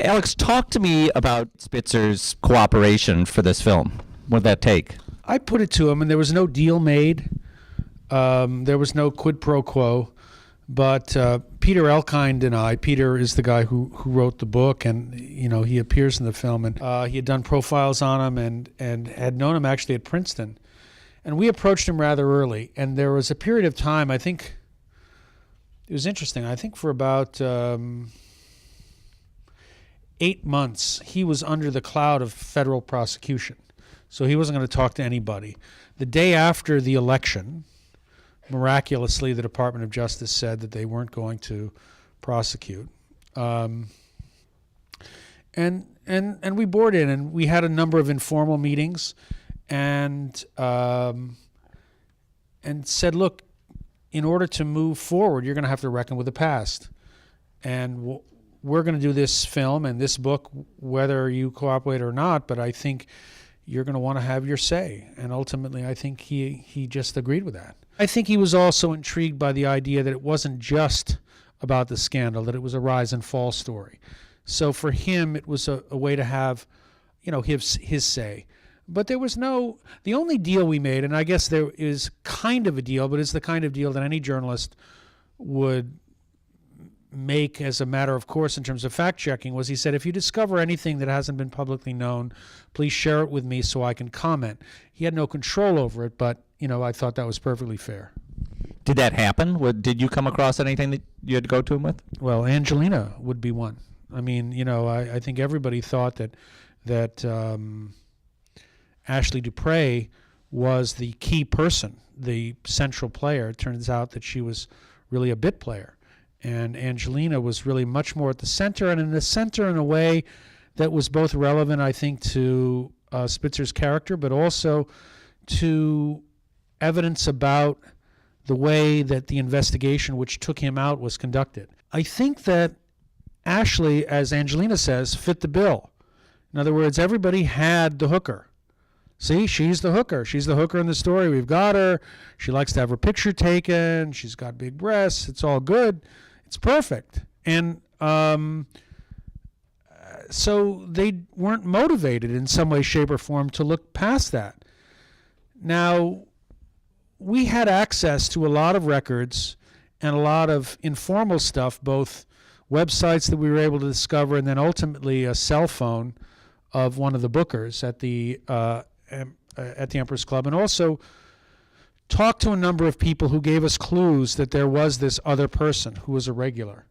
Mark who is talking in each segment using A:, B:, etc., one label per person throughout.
A: Alex, talk to me about Spitzer's cooperation for this film. What did that take?
B: I put it to him, and there was no deal made. There was no quid pro quo. But Peter Elkind and Peter is the guy who wrote the book, and he appears in the film, and he had done profiles on him and had known him actually at Princeton. And we approached him rather early, and there was a period of time, I think, it was interesting, I think for about 8 months, he was under the cloud of federal prosecution. So he wasn't going to talk to anybody. The day after the election, miraculously, the Department of Justice said that they weren't going to prosecute. And we bored in, and we had a number of informal meetings and said, look, in order to move forward, you're going to have to reckon with the past. And we're going to do this film and this book, whether you cooperate or not, but I think you're going to want to have your say. And ultimately, I think he just agreed with that. I think he was also intrigued by the idea that it wasn't just about the scandal, that it was a rise and fall story. So for him, it was a way to have, his say. But there was the only deal we made, and I guess there is kind of a deal, but it's the kind of deal that any journalist would make as a matter of course in terms of fact-checking, was he said, if you discover anything that hasn't been publicly known, please share it with me so I can comment. He had no control over it, but, I thought that was perfectly fair.
A: Did that happen? Did you come across anything that you had to go to him with?
B: Well, Angelina would be one. I mean, I think everybody thought that Ashley Dupre was the key person, the central player. It turns out that she was really a bit player. And Angelina was really much more at the center, and in the center in a way that was both relevant, I think, to Spitzer's character, but also to evidence about the way that the investigation which took him out was conducted. I think that Ashley, as Angelina says, fit the bill. In other words, everybody had the hooker. See, she's the hooker. She's the hooker in the story. We've got her. She likes to have her picture taken. She's got big breasts. It's all good. It's perfect. And so they weren't motivated in some way, shape, or form to look past that. Now, we had access to a lot of records and a lot of informal stuff, both websites that we were able to discover and then ultimately a cell phone of one of the bookers at the Empress Club, and also talked to a number of people who gave us clues that there was this other person who was a regular.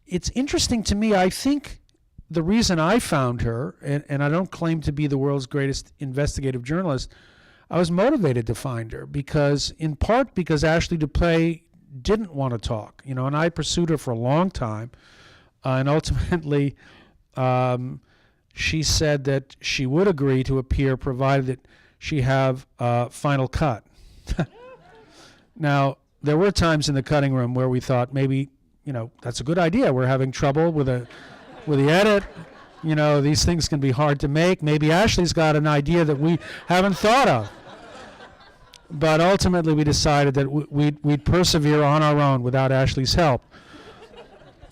B: It's interesting to me, I think the reason I found her, and I don't claim to be the world's greatest investigative journalist, I was motivated to find her in part because Ashley Dupre didn't want to talk, and I pursued her for a long time, and ultimately she said that she would agree to appear provided that she have a final cut. Now, there were times in the cutting room where we thought maybe, that's a good idea. We're having trouble with the edit. These things can be hard to make. Maybe Ashley's got an idea that we haven't thought of. But ultimately, we decided that we'd persevere on our own without Ashley's help.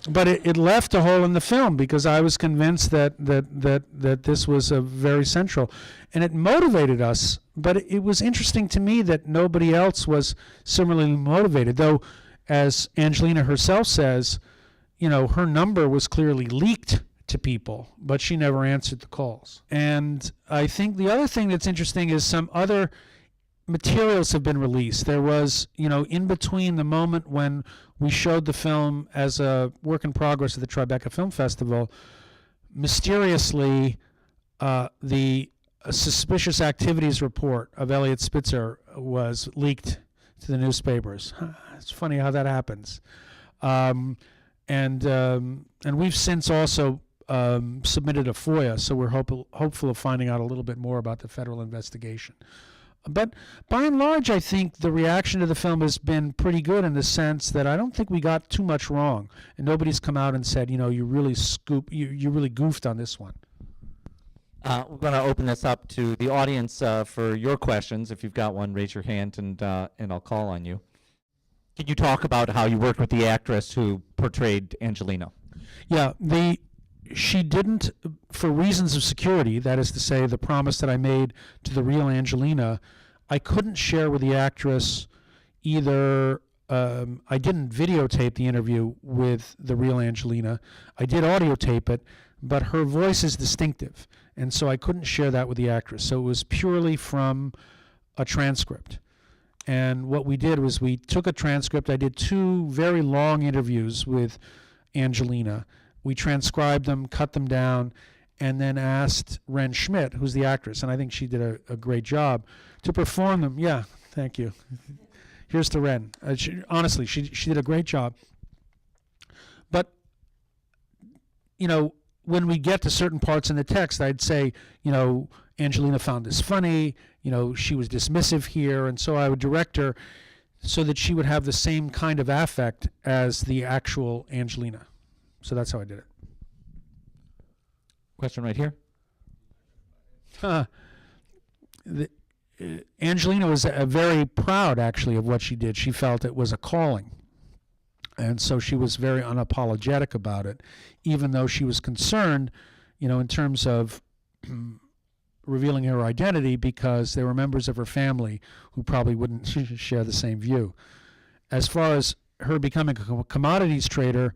B: But it left a hole in the film because I was convinced that this was a very central, and it motivated us. But it was interesting to me that nobody else was similarly motivated. Though, as Angelina herself says, her number was clearly leaked to people, but she never answered the calls. And I think the other thing that's interesting is some other materials have been released. There was, in between the moment when we showed the film as a work in progress at the Tribeca Film Festival, mysteriously the suspicious activities report of Elliot Spitzer was leaked to the newspapers. It's funny how that happens. And we've since also submitted a FOIA, so we're hopeful of finding out a little bit more about the federal investigation. But by and large, I think the reaction to the film has been pretty good in the sense that I don't think we got too much wrong, and nobody's come out and said, you really you really goofed on this one.
A: We're going to open this up to the audience for your questions. If you've got one, raise your hand, and I'll call on you. Can you talk about how you worked with the actress who portrayed Angelina?
B: Yeah, she didn't, for reasons of security, that is to say, the promise that I made to the real Angelina, I couldn't share with the actress either. I didn't videotape the interview with the real Angelina. I did audio tape it, but her voice is distinctive, and so I couldn't share that with the actress. So it was purely from a transcript. And what we did was we took a transcript. I did 2 very long interviews with Angelina. We transcribed them, cut them down, and then asked Ren Schmidt, who's the actress, and I think she did a great job, to perform them. Yeah, thank you. Here's to Ren. Honestly, she did a great job. But, you know, when we get to certain parts in the text, I'd say, you know, Angelina found this funny, you know, she was dismissive here, and so I would direct her so that she would have the same kind of affect as the actual Angelina. So that's how I did it.
A: Question right here.
B: Angelina was very proud, actually, of what she did. She felt it was a calling. And so she was very unapologetic about it, even though she was concerned, you know, in terms of revealing her identity, because there were members of her family who probably wouldn't share the same view. As far as her becoming a commodities trader,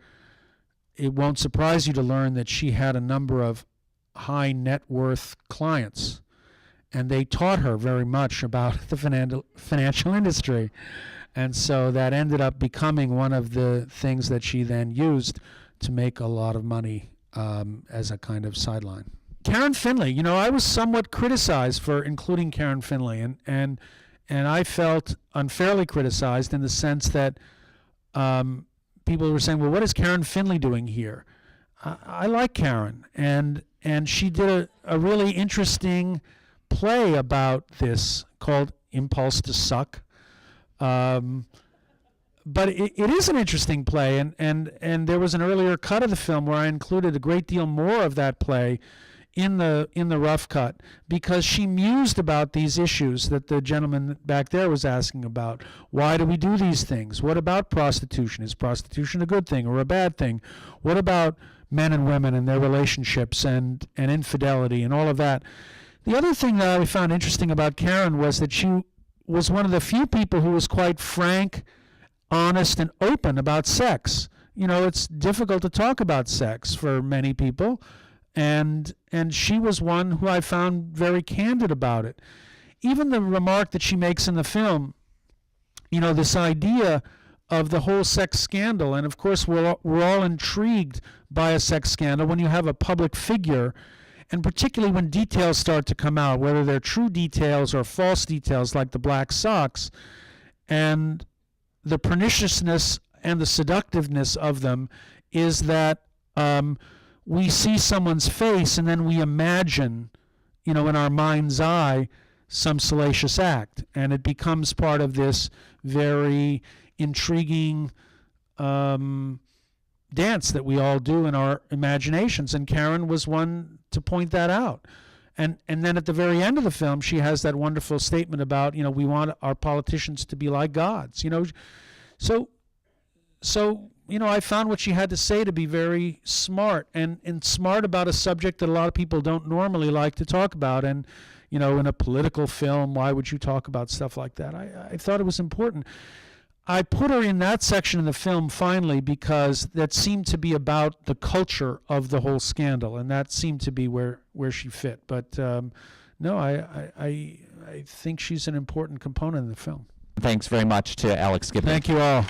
B: it won't surprise you to learn that she had a number of high net worth clients, and they taught her very much about the financial industry. And so that ended up becoming one of the things that she then used to make a lot of money as a kind of sideline. Karen Finley, you know, I was somewhat criticized for including Karen Finley, and I felt unfairly criticized in the sense that people were saying, well, what is Karen Finley doing here? I like Karen, and she did a really interesting play about this called Impulse to Suck. But it is an interesting play, and there was an earlier cut of the film where I included a great deal more of that play in the rough cut, because she mused about these issues that the gentleman back there was asking about. Why do we do these things? What about prostitution? Is prostitution a good thing or a bad thing? What about men and women and their relationships and infidelity and all of that? The other thing that I found interesting about Karen was that she was one of the few people who was quite frank, honest, and open about sex. You know, it's difficult to talk about sex for many people, and she was one who I found very candid about it. Even the remark that she makes in the film, you know, this idea of the whole sex scandal, and of course we're all intrigued by a sex scandal when you have a public figure, and particularly when details start to come out, whether they're true details or false details like the black socks, and the perniciousness and the seductiveness of them is that we see someone's face and then we imagine, you know, in our mind's eye, some salacious act, and it becomes part of this very intriguing dance that we all do in our imaginations, and Karen was one to point that out. And then at the very end of the film, she has that wonderful statement about, you know, we want our politicians to be like gods, you know. So you know, I found what she had to say to be very smart, and smart about a subject that a lot of people don't normally like to talk about. And, you know, in a political film, why would you talk about stuff like that? I thought it was important. I put her in that section of the film finally because that seemed to be about the culture of the whole scandal, and that seemed to be where she fit. But no, I think she's an important component of the film.
A: Thanks very much to Alex Gibney.
B: Thank you all.